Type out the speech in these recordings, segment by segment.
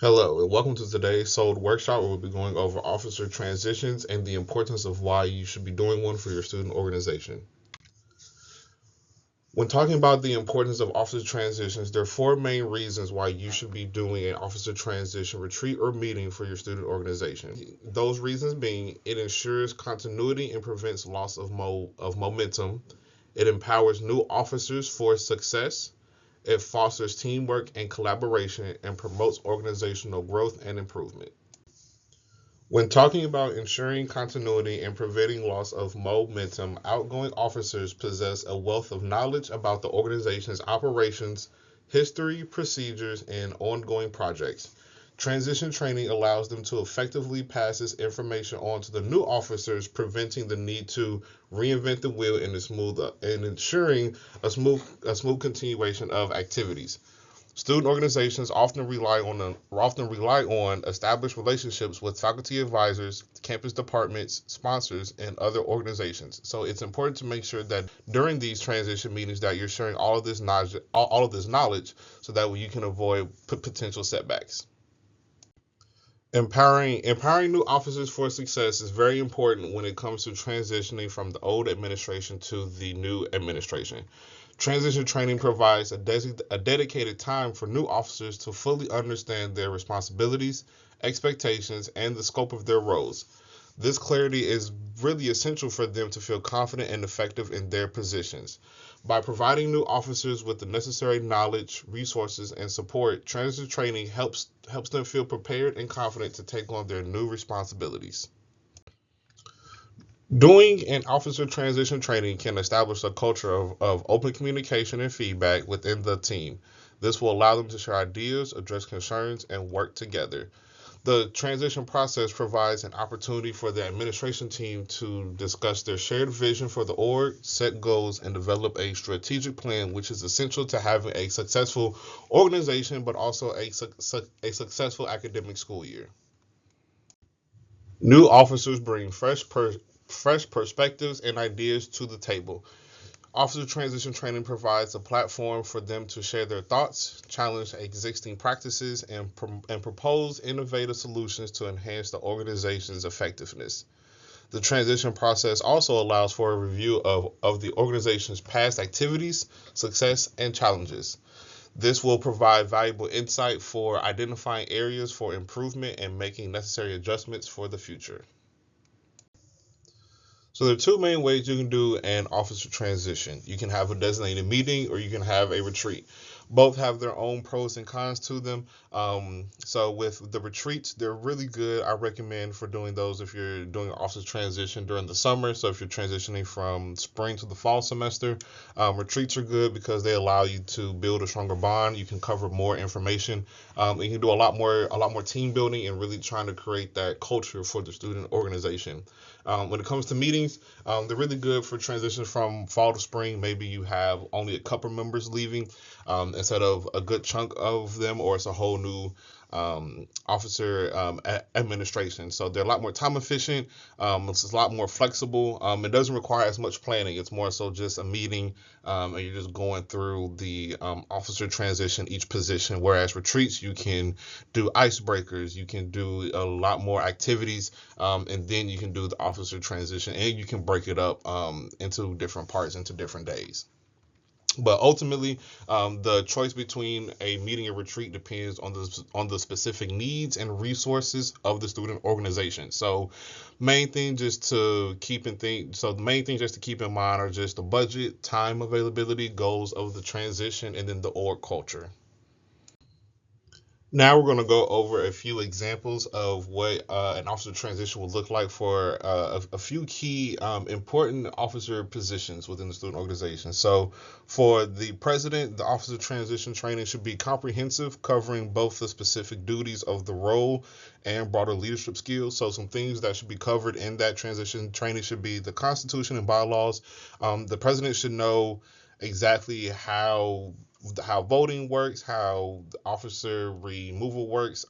Hello, and welcome to today's SOLD workshop where we'll be going over officer transitions and the importance of why you should be doing one for your student organization. When talking about the importance of officer transitions, there are four main reasons why you should be doing an officer transition retreat or meeting for your student organization. Those reasons being it ensures continuity and prevents loss of momentum, it empowers new officers for success, it fosters teamwork and collaboration, and promotes organizational growth and improvement. When talking about ensuring continuity and preventing loss of momentum, outgoing officers possess a wealth of knowledge about the organization's operations, history, procedures, and ongoing projects. Transition training allows them to effectively pass this information on to the new officers, preventing the need to reinvent the wheel and ensuring a smooth continuation of activities. Student organizations often rely on established relationships with faculty advisors, campus departments, sponsors, and other organizations. So it's important to make sure that during these transition meetings that you're sharing all of this knowledge, so that way you can avoid potential setbacks. Empowering new officers for success is very important when it comes to transitioning from the old administration to the new administration. Transition training provides a dedicated time for new officers to fully understand their responsibilities, expectations, and the scope of their roles. This clarity is really essential for them to feel confident and effective in their positions. By providing new officers with the necessary knowledge, resources, and support, transition training helps them feel prepared and confident to take on their new responsibilities. Doing an officer transition training can establish a culture of open communication and feedback within the team. This will allow them to share ideas, address concerns, and work together. The transition process provides an opportunity for the administration team to discuss their shared vision for the org, set goals, and develop a strategic plan, which is essential to having a successful organization but also a successful academic school year. New officers bring fresh perspectives and ideas to the table. Officer transition training provides a platform for them to share their thoughts, challenge existing practices, and propose innovative solutions to enhance the organization's effectiveness. The transition process also allows for a review of the organization's past activities, success, and challenges. This will provide valuable insight for identifying areas for improvement and making necessary adjustments for the future. So there are two main ways you can do an officer transition. You can have a designated meeting or you can have a retreat. Both have their own pros and cons to them. So with the retreats, they're really good. I recommend for doing those if you're doing an officer transition during the summer. So if you're transitioning from spring to the fall semester, retreats are good because they allow you to build a stronger bond. You can cover more information. You can do a lot more team building and really trying to create that culture for the student organization. When it comes to meetings, they're really good for transition from fall to spring. Maybe you have only a couple members leaving instead of a good chunk of them, or it's a whole new officer administration. So they're a lot more time efficient. It's a lot more flexible. It doesn't require as much planning. It's more so just a meeting, and you're just going through the officer transition, each position. Whereas retreats, you can do icebreakers, you can do a lot more activities, and then you can do the officer transition, and you can break it up into different parts, into different days. But ultimately, the choice between a meeting and retreat depends on the specific needs and resources of the student organization. So, the main thing just to keep in mind are just the budget, time availability, goals of the transition, and then the org culture. Now we're going to go over a few examples of what an officer transition would look like for a few key important officer positions within the student organization. So for the president, the officer transition training should be comprehensive, covering both the specific duties of the role and broader leadership skills. So some things that should be covered in that transition training should be the Constitution and bylaws. The president should know exactly how voting works, how the officer removal works,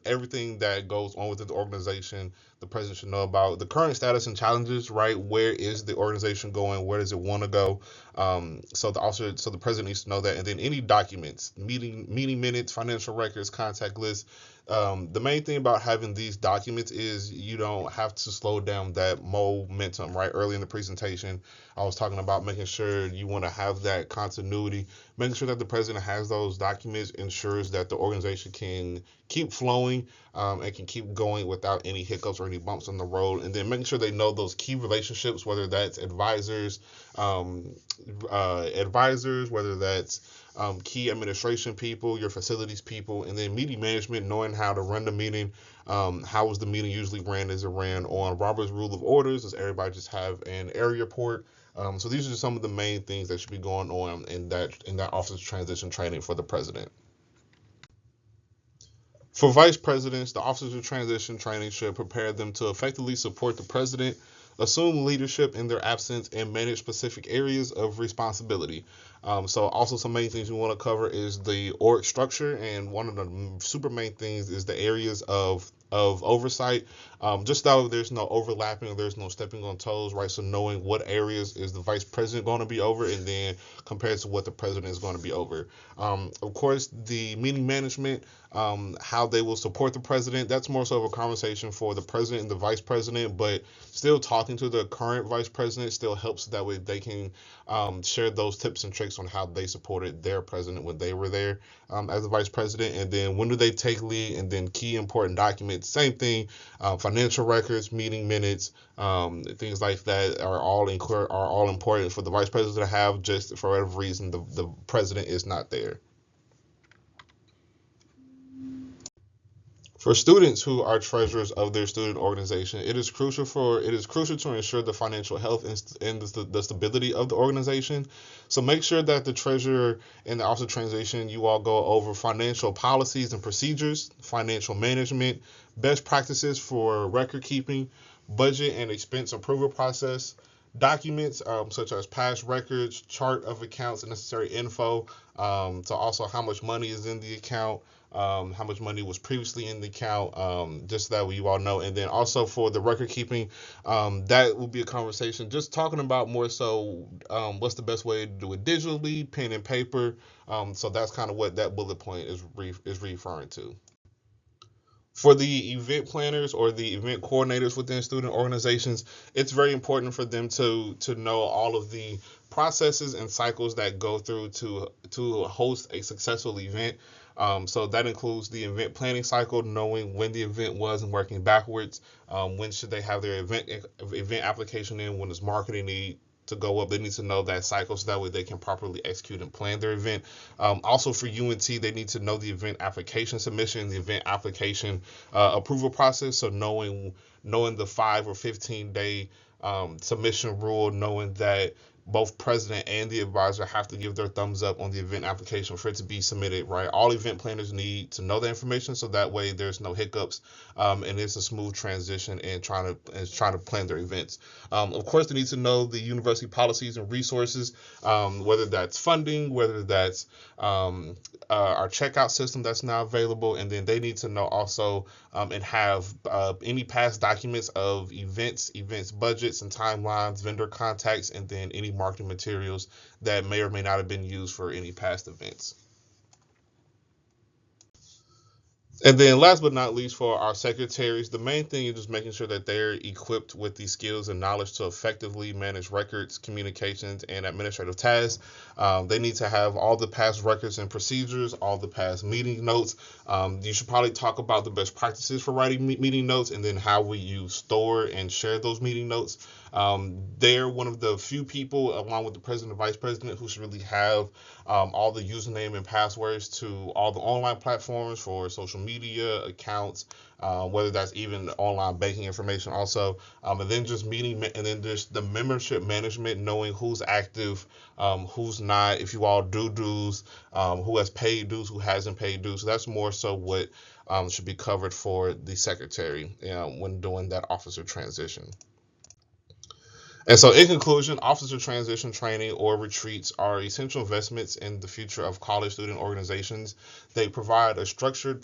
everything that goes on within the organization. The president should know about the current status and challenges, right? Where is the organization going? Where does it want to go? So the president needs to know that, and then any documents, meeting minutes, financial records, contact lists, The main thing about having these documents is you don't have to slow down that momentum, right? Early in the presentation, I was talking about making sure you want to have that continuity. Making sure that the president has those documents ensures that the organization can keep flowing, and can keep going without any hiccups or any bumps on the road. And then making sure they know those key relationships, whether that's um, advisors, whether that's key administration people, your facilities people, and then meeting management, knowing how to run the meeting. How was the meeting usually ran? Is it ran on Robert's Rule of Orders? Does everybody just have an area report? So these are some of the main things that should be going on in that office transition training for the president. For vice presidents, the officers of transition training should prepare them to effectively support the president, assume leadership in their absence, and manage specific areas of responsibility. So also some main things we want to cover is the org structure, and one of the super main things is the areas of oversight. Just so there's no overlapping, there's no stepping on toes, right? So knowing what areas is the vice president going to be over, and then compared to what the president is going to be over. Of course, the meeting management, how they will support the president. That's more so of a conversation for the president and the vice president, but still talking to the current vice president still helps. That way they can share those tips and tricks on how they supported their president when they were there as the vice president. And then when do they take lead? And then key important documents, same thing. Financial records, meeting minutes, things like that are all important for the vice president to have. Just for whatever reason, the president is not there. For students who are treasurers of their student organization, it is crucial to ensure the financial health and the stability of the organization. So make sure that the treasurer and the office of transition, you all go over financial policies and procedures, financial management, best practices for record keeping, budget and expense approval process, documents such as past records, chart of accounts, and necessary info. So also how much money is in the account, how much money was previously in the account, just so that way you all know. And then also for the record keeping, that will be a conversation just talking about more so what's the best way to do it digitally, pen and paper. So that's kind of what that bullet point is referring to. For the event planners or the event coordinators within student organizations, it's very important for them to know all of the processes and cycles that go through to host a successful event. So that includes the event planning cycle, knowing when the event was and working backwards. When should they have their event application in? When does marketing need to go up? They need to know that cycle so that way they can properly execute and plan their event. Also for UNT, they need to know the event application submission, the event application approval process. So knowing the 5 or 15 day submission rule, knowing that both president and the advisor have to give their thumbs up on the event application for it to be submitted, right? All event planners need to know that information so that way there's no hiccups, and it's a smooth transition and trying to plan their events. Of course, they need to know the university policies and resources, whether that's funding, whether that's our checkout system that's now available, and then they need to know also and have any past documents of events budgets and timelines, vendor contacts, and then any marketing materials that may or may not have been used for any past events. And then last but not least, for our secretaries, the main thing is just making sure that they're equipped with the skills and knowledge to effectively manage records, communications, and administrative tasks. They need to have all the past records and procedures, all the past meeting notes. You should probably talk about the best practices for writing meeting notes, and then how will you store and share those meeting notes. They're one of the few people, along with the president and vice president, who should really have all the username and passwords to all the online platforms for social media accounts, whether that's even online banking information also, and then just and then just the membership management, knowing who's active, who's not, if you all do dues, who has paid dues, who hasn't paid dues. So that's more so what should be covered for the secretary when doing that officer transition. And so, in conclusion, officer transition training or retreats are essential investments in the future of college student organizations. They provide a structured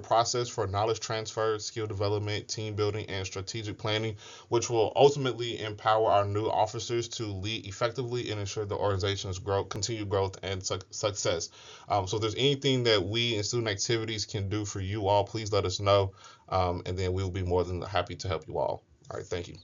process for knowledge transfer, skill development, team building, and strategic planning, which will ultimately empower our new officers to lead effectively and ensure the organization's growth, continued growth, and success. So, if there's anything that we in student activities can do for you all, please let us know, and then we will be more than happy to help you all. All right, thank you.